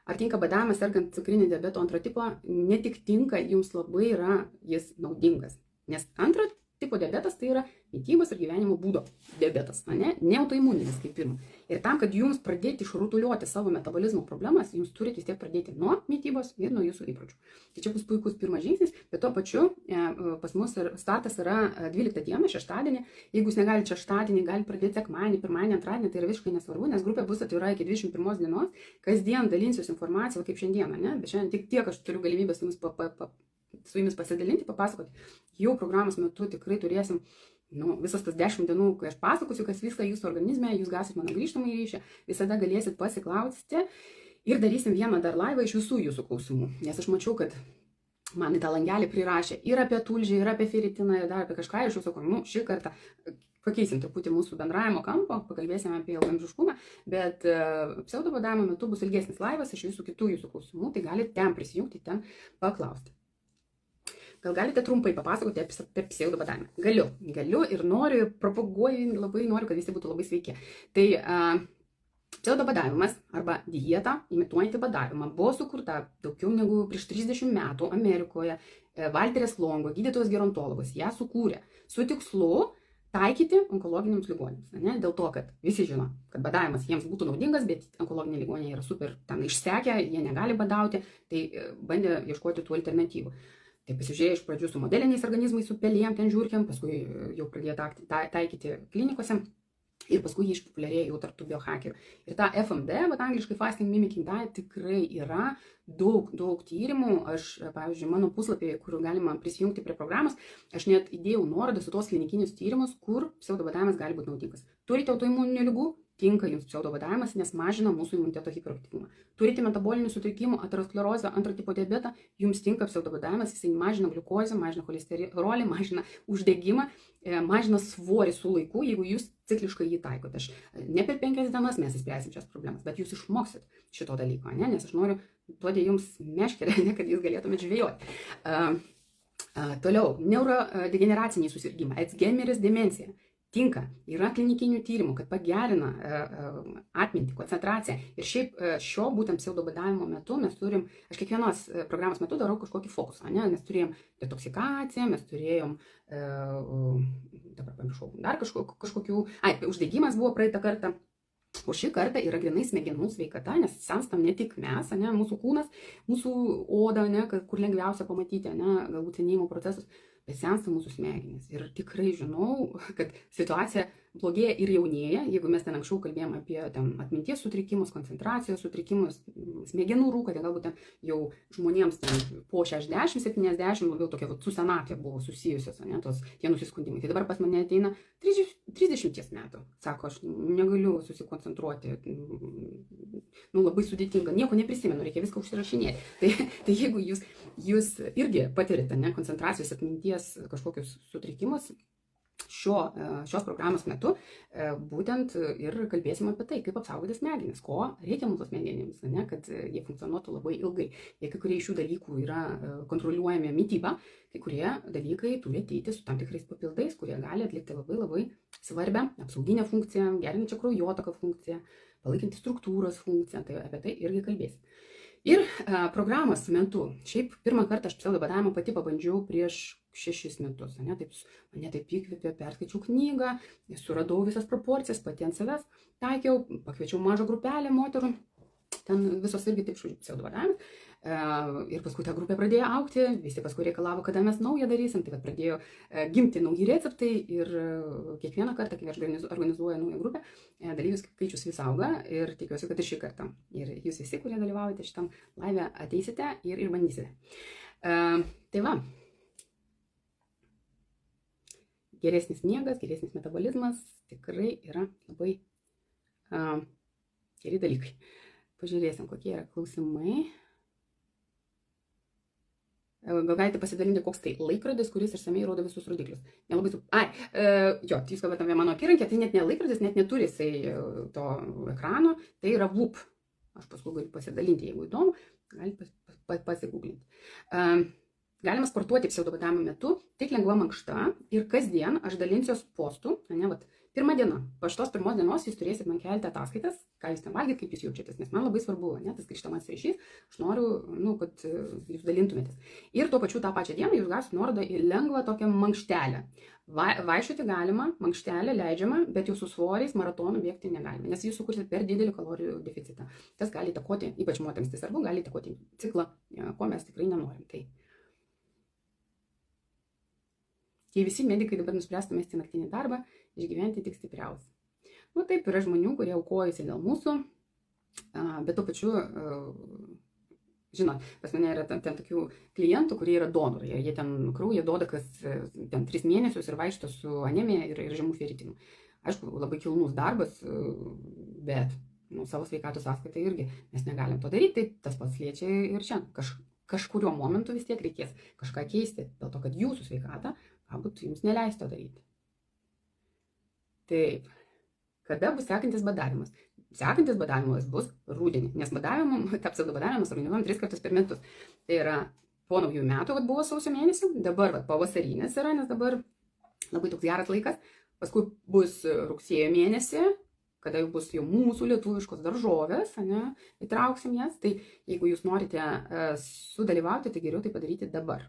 ar tinka badavimas sergant cukrinį diabeto antro tipo, ne tik tinka, jums labai yra jis naudingas. Nes antro tipo diabetas tai yra mitybos ir gyvenimo būdo diabetas, ne autoimuninis kaip pirma. Ir tam, kad jums pradėti išrutuliuoti savo metabolizmo problemas, jūs turite vis tiek pradėti nuo mitybos ir nuo jūsų įpročių. Tai čia bus puikus pirmas žingsnis, bet tuo pačiu pas mus startas yra 12 dieną, šeštadienį. Jeigu jūs negalite šeštadienį, galite pradėti sekmadienį, pirmadienį, antradienį, tai yra visiškai nesvarbu, nes grupė bus atvira iki 21 dienos. Kasdien dalinsiuosi informaciją, kaip šiandieną, bet šiandien tik tiek aš turiu galimybę su jumis pasidalinti, papasakoti. Jau programos metu tikrai turėsim visas tas 10 dienų, kai aš pasakosiu, kas vyksta jūsų organizme, jūs gausit mano grįžtamąjį ryšį, visada galėsit pasiklausti ir darysim vieną dar laivą iš visų jūsų klausimų. Nes aš mačiau, kad man į tą langelį prirašė ir apie tulžį, ir apie feritiną, ir dar apie kažką, ir aš jau sakau, šį kartą pakeisim truputį mūsų bendravimo kampo, pakalbėsime apie ilgamžiškumą, bet pseudobadavimo metu bus ilgesnis laivas iš visų kitų jūsų klausimų, tai galite ten prisijungti, ten paklausti. Gal galite trumpai papasakoti apie pseudobadavimą? Galiu ir noriu, propaguoju, labai noriu, kad visi būtų labai sveiki. Tai pseudobadavimas arba dieta imituojanti badavimą buvo sukurta daugiau negu prieš 30 metų Amerikoje. Valteris Longo, gydytojas gerontologas, ją sukūrė su tikslu taikyti onkologiniams ligoniams. Dėl to, kad visi žino, kad badavimas jiems būtų naudingas, bet onkologiniai ligoniai yra super ten išsekę, jie negali badauti, tai bandė ieškoti tų alternatyvų. Tai pasižiūrėjau iš pradžių su modeliniais organizmais, su pelėm, ten žiūrkiam, paskui jau pradėjo taikyti klinikose. Ir paskui jį išpopuliarėjo jau tarp tų biohackerių. Ir ta FMD, angliškai Fasting Mimicking Diet, tikrai yra daug tyrimų. Aš, pavyzdžiui, mano puslapyje, kur galima prisijungti prie programos, aš net įdėjau nuorodą su tos klinikinius tyrimus, kur pseudobadavimas gali būti naudingas. Turite autoimuninių ligų? Tinka jums pseudobadavimas, nes mažina mūsų imuniteto hiperaktyvumą. Turite metabolinių sutrikimų, aterosklerozę, antro tipo diabetą, jums tinka pseudobadavimas, jisai mažina gliukozę, mažina cholesterolį, mažina uždegimą, mažina svorį su laiku, jeigu jūs cikliškai jį taikote. Aš ne per 5 dienas mes įspręsim šias problemas, bet jūs išmoksit šito dalyko, ne? Nes aš noriu duoti jums meškerę, ne, kad jūs galėtumėte žvejoti. Toliau, neurodegeneraciniai susirgymai, Alzheimeris, demencija. Tinka, yra klinikinių tyrimų, kad pagerina atmintį, koncentraciją. Ir šiaip šio būtent pseudobadavimo metu mes turim, aš kiekvienos programos metu darau kažkokį fokusą, ne? Mes turėjom detoksikaciją, mes turėjom, dabar pamiršau, dar kažkokių, uždegimas buvo praeitą kartą. O šį kartą yra grynai smegenų sveikata, nes senstam ne tik mes, ne, mūsų kūnas, mūsų oda, ne, kur lengviausia pamatyti, ne, galbūt senėjimo procesus, bet sensta mūsų smegenys. Ir tikrai žinau, kad situacija blogėja ir jaunėja, jeigu mes ten anksčiau kalbėjome apie atminties sutrikimus, koncentracijos sutrikimus, smegenų rūką, tai galbūt ten jau žmonėms ten po 60-70 labiau tokia su senatvė buvo susijusios, ne, tie nusiskundimai. Tai dabar pas mane ateina 30 metų, sako, aš negaliu susikoncentruoti, labai sudėtinga, nieko neprisimenu, reikia viską užsirašinėti. Tai jeigu jūs irgi patirite, ne, koncentracijos, atminties kažkokius sutrikimus, šios programos metu būtent ir kalbėsim apie tai, kaip apsaugoti smegenis, ko reikia mūsų smegenims, ne, kad jie funkcionuotų labai ilgai. Jei kai kurie iš šių dalykų yra kontroliuojami mityba, kai kurie dalykai turi ateiti su tam tikrais papildais, kurie gali atlikti labai svarbią apsauginę funkciją, gerinančią kraujotaką funkciją, palaikinti struktūros funkciją, tai apie tai irgi kalbėsim. Ir programos metu, šiaip pirmą kartą aš pseudobadavimą pati pabandžiau prieš 6 metus, ne, mane taip įkvėpė, perskaičiau knygą, suradau visas proporcijas, pati ant savęs taikiau, pakviečiau mažą grupelę moterų, ten visos irgi taip pseudobadavimas. Ir paskui ta grupė pradėjo augti, visi paskui reikalavo, kada mes naują darysim, tai pradėjo gimti nauji receptai ir kiekvieną kartą, kai aš organizuoju naują grupę, dalyvių skaičius vis auga ir tikiuosi, kad ir šį kartą. Ir jūs visi, kurie dalyvaujate šitam live, ateisite ir bandysite. Tai va, geresnis miegas, geresnis metabolizmas tikrai yra labai geri dalykai. Pažiūrėsim, kokie yra klausimai. Gal galite pasidalinti, koks tai laikrodis, kuris išsamei rodo visus rodiklius. Nelabai jo, tai jūs kalbate apie mano apyrankę, tai net ne laikrodis, net neturi jisai to ekrano, tai yra Whoop. Aš paskui galiu pasidalinti, jeigu įdomu, galite pasigūglinti. Galima sportuoti pseudobadavimo metu, tik lengva mankšta ir kasdien aš dalinsiuos postų, ne, vat, pirmą dieną, po šitos pirmos dienos jūs turėsit man kelti ataskaitas, ką jūs ten valgėt, kaip jūs jaučiatės, nes man labai svarbu, ne, tas grįžtamas ryšys, aš noriu, kad jūs dalintumėtės. Ir tuo pačiu tą pačią dieną jūs gausit nuorodą į lengvą tokią mankštelę. Vaikščioti galima, mankštelė leidžiama, bet jau su svoriais maratonų bėgti negalima, nes jūs sukursit per didelį kalorijų deficitą. Tas gali įtakoti, ypač moterims tai svarbu, gali įtakoti ciklą, ko mes tikrai nenorim. Tai. Jei visi medikai dabar nuspręstų mesti naktinį darbą, išgyventi tik stipriausi. Nu taip, yra žmonių, kurie aukojasi dėl mūsų, bet tuo pačiu, žinot, pas mane yra ten tokių klientų, kurie yra donorai. Ir jie ten kraują duoda kas 3 mėnesius ir vaikšto su anemija ir žemų ferritinu. Aišku, labai kilnus darbas, bet savo sveikatos sąskaitą irgi mes negalim to daryti, tai tas pats liečia ir šiandien. Kažkuriuo momentu vis tiek reikės kažką keisti, dėl to, kad jūsų sveikata galbūt jums neleis to daryti. Taip, kada bus sekantis badavimas? Sekantis badavimas bus rudenį, nes pseudobadavimas organizuojam 3 kartus per metus. Tai yra po naujų metų, buvo sausio mėnesį, dabar pavasarinės yra, nes dabar labai toks geras laikas, paskui bus rugsėjo mėnesį, kada jau bus jau mūsų lietuviškos daržovės, ne, įtrauksim jas, tai jeigu jūs norite sudalyvauti, tai geriau tai padaryti dabar.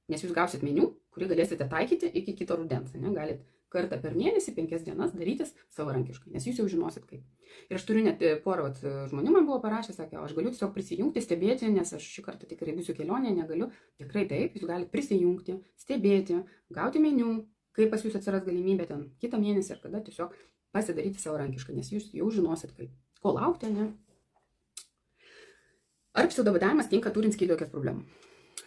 Nes jūs gausit meniu, kurį galėsite taikyti iki kito rudens. Ne? Galit kartą per mėnesį 5 dienas darytis savarankiškai, nes jūs jau žinosit kaip. Ir aš turiu net porą žmonių man buvo parašę, sakė, aš galiu tiesiog prisijungti, stebėti, nes aš šį kartą tikrai būsiu kelionėje, negaliu. Tikrai taip, jūs galite prisijungti, stebėti, gauti meniu, kai pas jūs atsiras galimybė ten kitą mėnesį ar kada tiesiog pasidaryti savarankiškai, nes jūs jau žinosit kaip. Ko laukti, ne? Ar pseudobadavimas tinka turint skydliaukės problemų?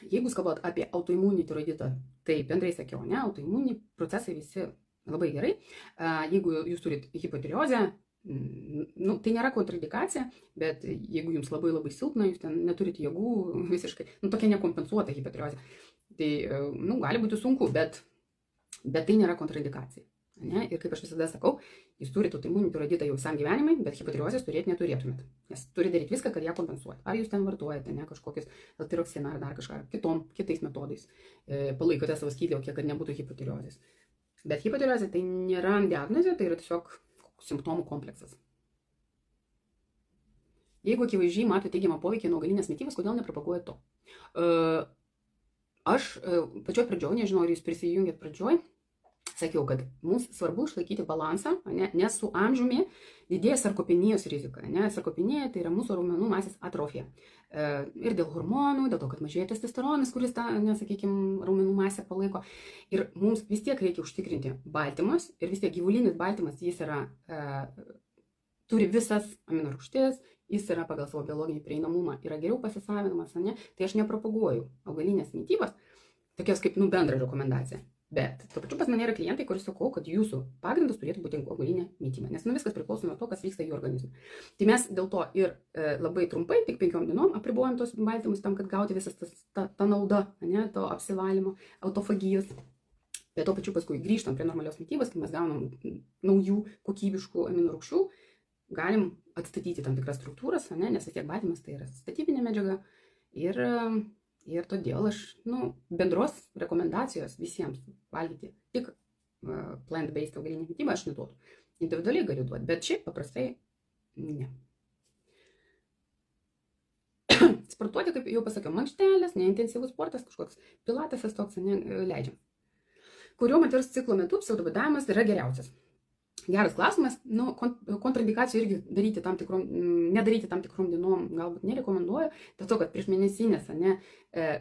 Jeigu jūs kalbate apie autoimuninį tiroiditą, tai bendrai sakiau, ne, autoimuniniai procesai visi labai gerai. Jeigu jūs turit hipotireozę, nu, tai nėra kontraindikacija, bet jeigu jums labai labai silpna, jūs ten neturite jėgų visiškai, nu, tokia nekompensuota hipotireozė, tai, nu, gali būti sunku, bet tai nėra kontraindikacija. Ne? Ir kaip aš visada sakau, jūs turite autoimuninį tiroiditą jau visam gyvenimui, bet hipotireozės turėti neturėtumėt. Nes turi daryti viską, kad ją kompensuoti. Ar jūs ten vartojate, ne, kažkokius L-tiroksiną ar dar kažką, kitais metodais palaikote savo skydliaukę, kad nebūtų hipotireozės. Bet hipotireozė tai nėra diagnozė, tai yra tiesiog simptomų kompleksas. Jeigu akivaizdžiai mato teigiamą poveikį nuo augalinės mitybos, kodėl nepropaguoja to? Aš pačioj pradžioj, nežinau, ar jūs prisijungėt pradžioj, sakiau, kad mums svarbu išlaikyti balansą, nes su amžiumi didėja sarkopenijos rizika. Sarkopenija tai yra mūsų raumenų masės atrofija. Ir dėl hormonų, dėl to, kad mažėja testosteronas, kuris tą, sakykime, raumenų masę palaiko. Ir mums vis tiek reikia užtikrinti baltymus. Ir vis tiek gyvulinis baltymas, jis yra, turi visas aminorūgštis, jis yra pagal savo biologinį prieinamumą, yra geriau pasisavinamas, ne? Tai aš nepropaguoju augalinės mitybos, tokios kaip bendra rekomendacija. Bet tuo pačiu pas mane yra klientai, kuris sakau, kad jūsų pagrindas turėtų būti augalinė mityba, nes viskas priklauso nuo to, kas vyksta jų organizme. Tai mes dėl to ir labai trumpai, tik 5 dienom apribojam tos baltymus tam, kad gauti visas ta nauda, ne, to apsivalymo, autofagijos. Bet tuo pačiu paskui grįžtam prie normalios mitybos, kai mes gaunam naujų kokybiškų aminorūgščių, galim atstatyti tam tikras struktūras, ne, nes vis tiek baltymas tai yra statybinė medžiaga. Ir todėl aš, bendros rekomendacijos visiems valgyti tik plant-based augalinę mitybą aš neduodu. Individualiai galiu duoti, bet šiaip paprastai ne. Sportuoti, kaip jau pasakiau, mankštelės, neintensyvus sportas, kažkoks pilatesas toks, leidžiam. Kurio moters ciklo metu pseudobadavimas yra geriausias? Geras klausimas, kontraindikacijų irgi nedaryti tam tikrom dienom galbūt nerekomenduoju, dėl to, kad prieš mėnesinės,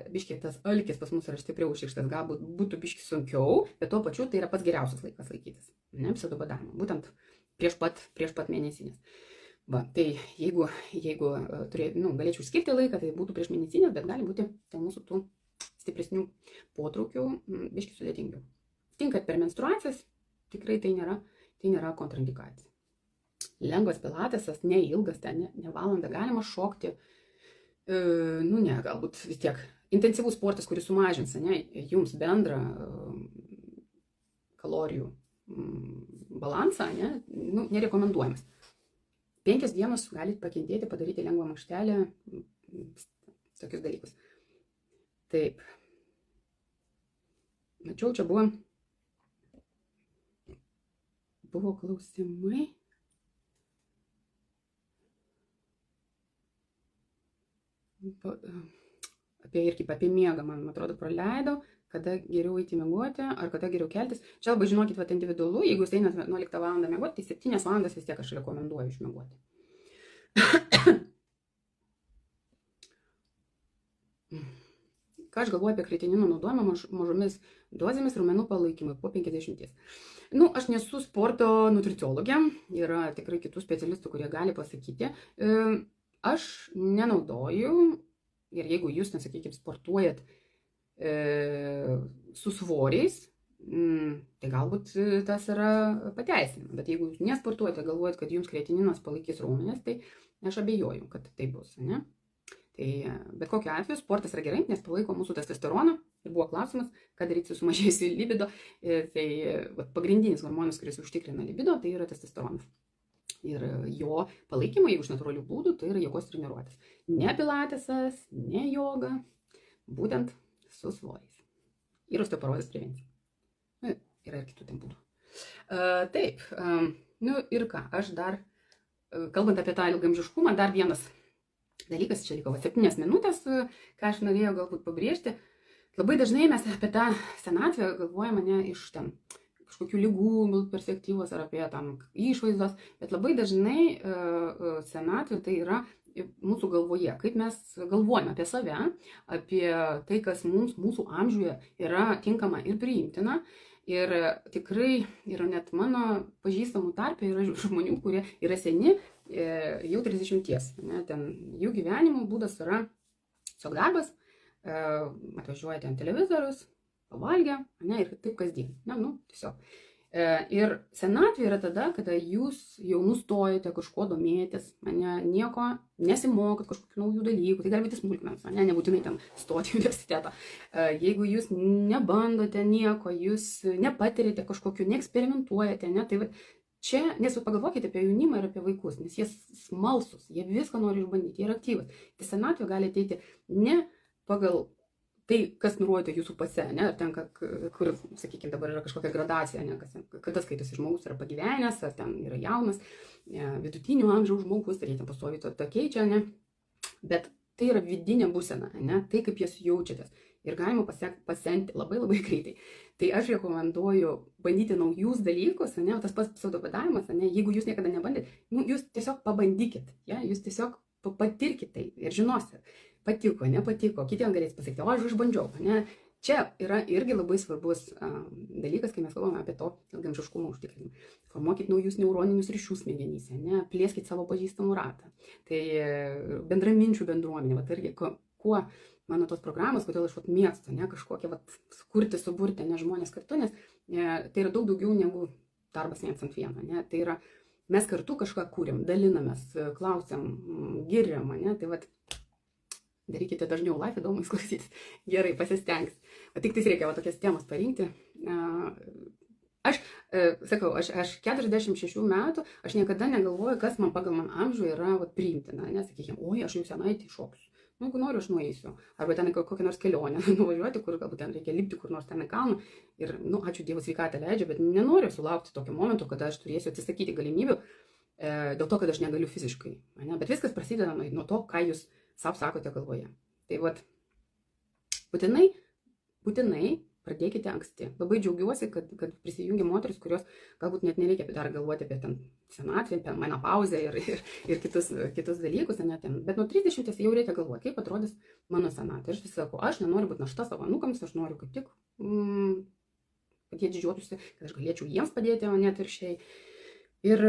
biškiai tas alkis pas mus yra stipriau išreikštas, galbūt būtų biškiai sunkiau, bet tuo pačiu tai yra pats geriausias laikas laikytis, pseudobadavimo, būtent prieš pat mėnesinės. Va, tai jeigu galėčiau skirti laiką, tai būtų prieš mėnesinės, bet gali būti dėl mūsų tų stipresnių potraukių biškiai sudėtingiau. Tinkat per menstruacijas, tikrai tai nėra kontraindikacija. Lengvas pilatesas, neilgas, ne valandą galima šokti, galbūt vis tiek intensyvus sportas, kuris sumažins jums bendrą kalorijų balansą, nerekomenduojamas. 5 dienos galite pakentėti, padaryti lengvą mankštelę, tokius dalykus. Taip. Mačiau, čia buvo klausimai. Apie miegą, man atrodo, praleidau, kada geriau eiti miegoti, ar kada geriau keltis. Čia labai žinokit, individualu, jeigu jūs einat 11 valandą miegoti, tai 7 valandas vis tiek aš rekomenduoju išmiegoti. Ką aš galvoju apie kreatinino naudojimą mažomis dozėmis raumenų palaikymui po 50. Aš nesu sporto nutriciologė, yra tikrai kitų specialistų, kurie gali pasakyti. Aš nenaudoju, ir jeigu jūs, sakykime, sportuojat su svoriais, tai galbūt tas yra pateisinama. Bet jeigu jūs nesportuojate, galvojat, kad jums kreatininas palaikys raumenis, tai aš abejoju, kad tai bus, ne? Tai bet kokiu atveju sportas yra gerai, nes palaiko mūsų testosteroną. Ir buvo klausimas, ką daryti su sumažėjusiu libido. Tai pagrindinis hormonas, kuris užtikrina libido, tai yra testosteronas. Ir jo palaikymą, jeigu iš natūralių būdų, tai yra jėgos treniruotės. Ne pilatesas, ne joga, būtent su svoriais. Ir osteoporozės prevencija. Yra ir kitų ten būdų. Taip, ir ką, aš dar, kalbant apie tą ilgamžiškumą, dar vienas dalykas, čia liko 7 minutės, ką aš norėjau galbūt pabrėžti. Labai dažnai mes apie tą senatvę galvojame iš ten kažkokių lygų perspektyvos ar apie tam išvaizdos, bet labai dažnai senatvė tai yra mūsų galvoje, kaip mes galvojame apie save, apie tai, kas mums, mūsų amžiuje yra tinkama ir priimtina. Ir tikrai yra net mano pažįstamų tarpe yra žmonių, kurie yra seni, jau 30, ne, ten jų gyvenimo būdas yra tiesiog darbas, atvažiuoja ten televizorius, pavalgia, ne, ir taip kasdien, ne, nu, tiesiog. Ir senatvė yra tada, kada jūs jau nustojate kažko domėtis, ne, nieko nesimokot, kažkokių naujų dalykų, tai gali būti smulkmenos, nebūtinai ten stoti į universitetą. Jeigu jūs nebandote nieko, jūs nepatirite kažkokiu, neeksperimentuojate, ne, tai va, čia, nes pagalvokite apie jaunimą ir apie vaikus, nes jie smalsus, jie viską nori išbandyti, jie yra aktyvus. Tai senatvė gali ateiti ne pagal tai, kas nurodyta jūsų pase, ne, ar ten, kur, sakykime, dabar yra kažkokia gradacija, ne, kada skaitosi žmogus yra pagyvenęs, ar ten yra jaunas, vidutinio amžiaus žmogus, ar jie ten pastoviai to keičia, ne, bet tai yra vidinė būsena, ne, tai kaip jūs jaučiatės ir galima pasenti labai labai greitai. Tai aš rekomenduoju bandyti naujus dalykus, ne, tas pats pseudobadavimas, ne, jeigu jūs niekada nebandėt, nu, jūs tiesiog pabandykit, ja, jūs tiesiog patirkit tai ir žinosit. Patiko, nepatiko, kitiems galės pasakyti, o aš išbandžiau. Ne? Čia yra irgi labai svarbus dalykas, kai mes kalbame apie to ilgaamžiškumo užtikrinimą. Formuokit naujus neuroninius ryšius smegenyse, ne? Plėskit savo pažįstamų ratą. Tai bendraminčių bendruomenė, vat, irgi, kuo mano tos programos, kodėl aš mėgstu, ne? Kažkokią vat, kurti, suburti, ne, žmonės kartu, nes tai yra daug daugiau negu darbas viens ant vieno. Ne? Tai yra, mes kartu kažką kūrėm, dalinamės, klausiam, giriam, ne? Tai vat, darykite dažniau live, įdomus klausytis. Gerai, pasistengs. O tik tais reikia tokias temas parinkti. Aš sakau, aš 46 metų, aš niekada negalvoju, kas man pagal man amžių yra priimtina. Nesakykime, oi, aš jau senai tai šoksiu. Nu, jeigu noriu, aš nueisiu. Arba ten kokią nors kelionę nuvažiuoti, kur galbūt ten reikia lipti kur nors ten į kalną. Ir, nu, ačiū Dievui, sveikatą leidžia, bet nenoriu sulaukti tokio momento, kada aš turėsiu atsisakyti galimybių, dėl to, kad aš negaliu fiziškai. Ne? Bet viskas prasideda nuo to, ką jūs savo sakote galvoje. Tai vat, būtinai pradėkite anksti. Labai džiaugiuosi, kad prisijungia moteris, kurios galbūt net nereikia dar galvoti apie ten senatvę, apie menopauzę ir kitus dalykus. Ne, ten. Bet nuo 30 jau reikia galvoti, kaip atrodys mano senatvė. Aš vis sakau, aš nenoriu būti našta savo anūkams, aš noriu kaip tik, kad jie didžiuotųsi, kad aš galėčiau jiems padėti, o ne atvirkščiai. Ir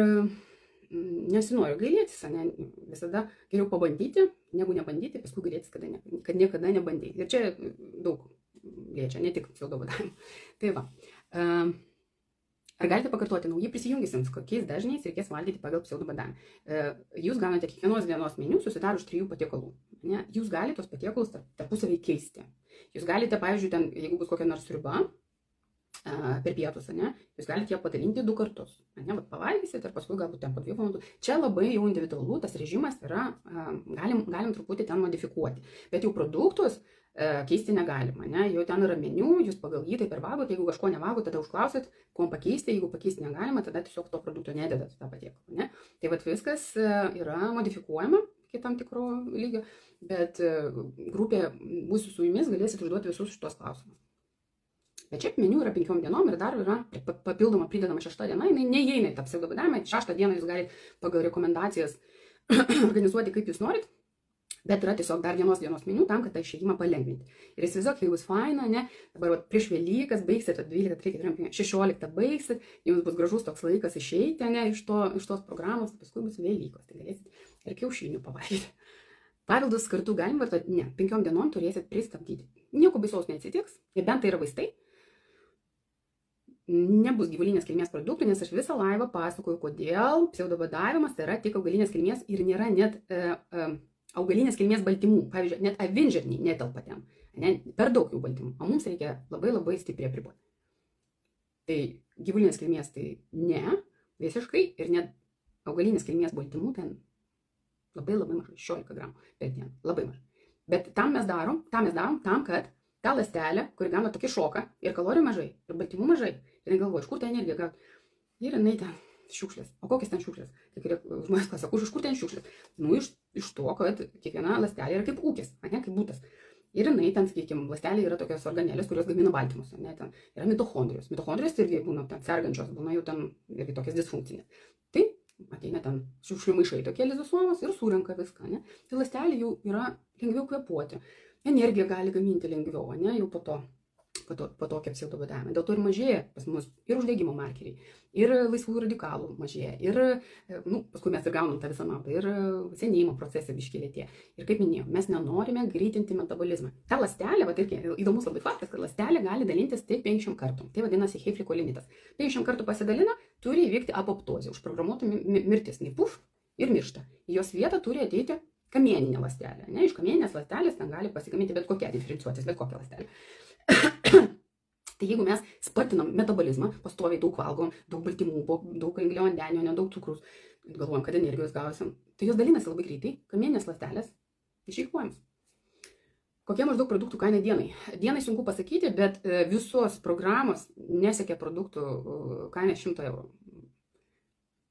nesinoriu gailėtis, ne? Visada geriau pabandyti, negu nebandyti, paskui gailėtis, kad niekada nebandyti. Ir čia daug liečia, ne tik pseudobadavimą. Tai va. Ar galite pakartoti naujai prisijungusiems, kokiais dažniais reikės valgyti pagal pseudobadavimą? Jūs gaunate kiekvienos dienos meniu susidaro iš 3 patiekalų. Ne? Jūs galite tos patiekalus tarpusavį keisti. Jūs galite, pavyzdžiui, ten, jeigu bus kokia nors sriuba, per pietus, ne? Jūs galite ją padalinti 2 kartus. Ne? Vat pavalgysit ir paskui galbūt ten po 2 valandų. Čia labai jau individualu, tas režimas yra, galim truputį ten modifikuoti. Bet jau produktus keisti negalima. Ne? Jau ten yra meniu, jūs pagal jį taip ir valgot. Jeigu kažko nevalgot, tada užklausit, kuo pakeisti. Jeigu pakeisti negalima, tada tiesiog to produkto nededat tą patiekalą. Ne? Tai vat viskas yra modifikuojama iki tam tikro lygio, bet grupė būsiu su jumis, galėsit užduoti visus šitos klausimus. Bet šiaip meniu yra 5 dienom ir dar yra papildoma pridedama 6 diena, jinai neįeina į tą pseudobadavimą, 6 dieną jūs galite pagal rekomendacijas organizuoti kaip jūs norit, bet yra tiesiog dar vienos dienos meniu tam, kad tą išėjimą palengvinti. Ir įsivaizduok, jeigu bus faina, ne, dabar prieš Velykas baigsit, 12, 13, 16 baigsit, jums bus gražus toks laikas išeiti, ne, iš tos programos, paskui bus Velykos, tai galėsit ir kiaušinių pavalgyti. Papildus kartu galim vartoti, ne, 5 dienom turėsit pristabdyti. Nieko baisaus neatsitiks, nebent tai yra vaistai. Nebus gyvulinės kilmės produktų, nes aš visą laivą pasakoju, kodėl pseudobadavimas tai yra tik augalinės kilmės ir nėra net augalinės kilmės baltymų. Pavyzdžiui, net avinžirniai netelpa ten. Ne? Per daug jų baltymų. O mums reikia labai labai stipriai apriboti. Tai gyvulinės kilmės tai ne, visiškai, ir net augalinės kilmės baltymų ten labai labai mažai, 16 gramų per dieną. Labai mažai. Bet tam mes darom tam, kad ta ląstelė, kuri gauna tokį šoką ir kalorijų mažai, ir baltymų mažai, ir jinai galvoja, iš kur ta energija gauti. Ir jinai ten šiukšlės. O kokias ten šiukšlės? Kai kurie žmonės pasako, iš kur ten šiukšlės? Nu, iš to, kad kiekviena ląstelė yra kaip ūkis, ne, kaip būtas. Ir jinai ten, sakykime, ląstelė yra tokios organėlės, kurios gamina baltymus, ne, ten yra mitochondrijos. Mitochondrijos irgi būna ten sergančios, būna jau ten irgi tokias disfunkcinės. Tai ateina ten šiukšlių maišai tokie lizosomos ir surenka viską, ne. Tai ląstelė jau yra lengviau kvėpuoti, energiją gali gaminti lengviau, ne, jau po tokio pseudobadavimo. Dėl to ir mažėja pas mus ir uždegimo markeriai, ir laisvųjų radikalų mažėja, ir, paskui mes ir gaunam tą visą naudą, ir senėjimo procesai biškį lėtėja. Ir kaip minėjau, mes nenorime greitinti metabolizmą. Ta ląstelė, irgi įdomus labai faktas, kad ląstelė gali dalintis tik 500 kartų. Tai vadinasi Heyflikolinitas. 500 kartų pasidalina, turi įvykti apoptozė, užprogramuota mirtis, nei puf ir miršta. Į jos vietą turi ateiti kamieninė ląstelė. Ne? Iš kamieninės ląstelės ten gali pasigaminti bet kokia, diferencijuotis bet kokią ląstelę. Tai jeigu mes spartinam metabolizmą, pastoviai daug valgom, daug baltymų, daug angliavandenių, nedaug cukrus, galvojam, kad energijos gausim, tai jos dalinasi labai greitai, kamieninės ląstelės išeikvojamos. Kokie maždaug produktų kaina dienai? Dienai sunku pasakyti, bet visos programos nesiekia produktų kaina 100 eurų.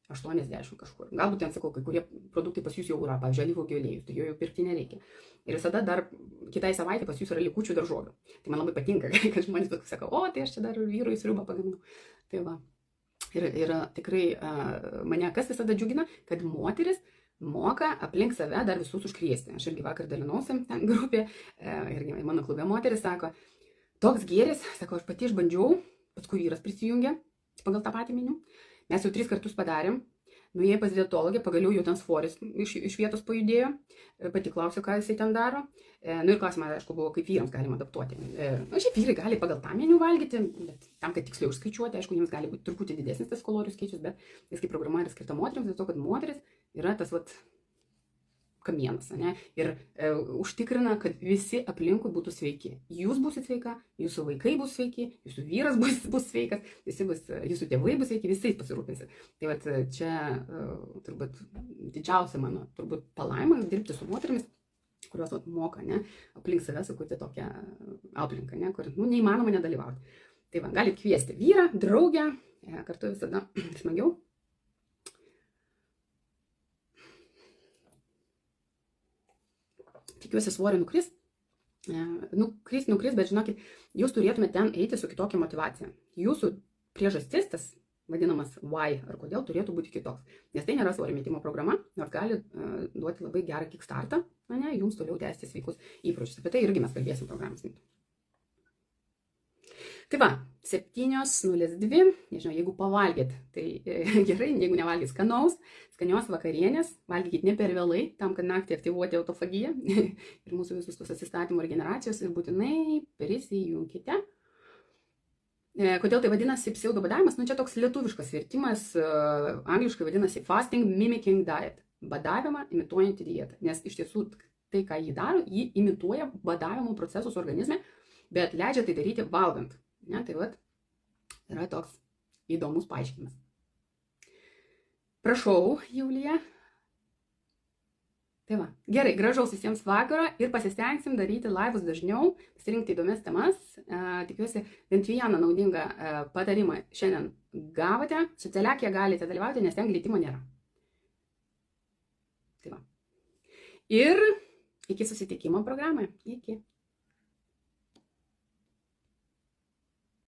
80 kažkur. Galbūt ten, sakau, kai kurie produktai pas jūs jau yra, pavyzdžiui, alyvuogių aliejus, tai jo jau pirkti nereikia. Ir visada dar kitai savaitė pas jūs yra likučių daržovių. Tai man labai patinka, kad žmonės sako, o, tai aš čia dar vyrui sriubą pagaminau. Tai va. Ir tikrai mane kas visada džiugina, kad moteris moka aplink save dar visus užkrėsti. Aš irgi vakar dalinausi ten grupė, irgi mano klube moteris sako, toks gėris, sako, aš pati išbandžiau, paskui vyras prisijungė pagal tą patį meniu. Mes jau 3 kartus padarėm, nuėjai pas dietologę, pagaliau jau ten svoris iš vietos pajudėjo, pati klausiu, ką jisai ten daro. Ir klausimas, aišku, buvo, kaip vyrams galima adaptuoti. Šiaip vyrai gali pagal tą meniu valgyti, bet tam, kad tiksliau išskaičiuoti, aišku, jiems gali būti truputį didesnis tas kalorijų skaičius, bet jis kaip programa yra skirta moteriams, dėl to, kad moteris yra tas kamienas, ne? Ir užtikrina, kad visi aplinkui būtų sveiki. Jūs būsit sveika, jūsų vaikai bus sveiki, jūsų vyras bus sveikas, jūsų tėvai bus sveiki, visais pasirūpinsit. Tai čia turbūt didžiausia mano palaima dirbti su moterimis, kurios moka, ne, aplink save sukurti tokią aplinką, ne, kur neįmanoma nedalyvauti. Tai galit kviesti vyrą, draugę, kartu visada smagiau. Tikiuosi svorio nukris, bet žinokit, jūs turėtumėte ten eiti su kitokia motivacija. Jūsų priežastis, tas vadinamas why ar kodėl, turėtų būti kitoks. Nes tai nėra svorio metimo programa, nors gali duoti labai gerą kickstartą, ne, jums toliau tęsti sveikus įpročius. Apie tai irgi mes kalbėsim programos metu. Tai va, 7:02, nežinau, jeigu pavalgėt, tai gerai, jeigu nevalgėt skanios vakarienės, valgykit ne per vėlai, tam, kad naktį aktyvuoti autofagiją ir mūsų visus tos atsistatymų regeneracijos ir būtinai prisijunkite. Kodėl tai vadinasi pseudobadavimas? Čia toks lietuviškas vertimas, angliškai vadinasi fasting mimicking diet, badavimą imituojantį dietą, nes iš tiesų tai, ką jį daro, jį imituoja badavimo procesus organizme, bet leidžia tai daryti valgant. Ne, tai yra toks įdomus paaiškinimas. Prašau, Julija. Tai va, gerai, gražaus visiems vakaro ir pasistengsim daryti laivus dažniau, pasirinkti įdomias temas. Tikiuosi, bent vieną naudingą patarimą šiandien gavote. Su celiakija galite dalyvauti, nes ten glitimo nėra. Tai va. Ir iki susitikimo programoje. Iki.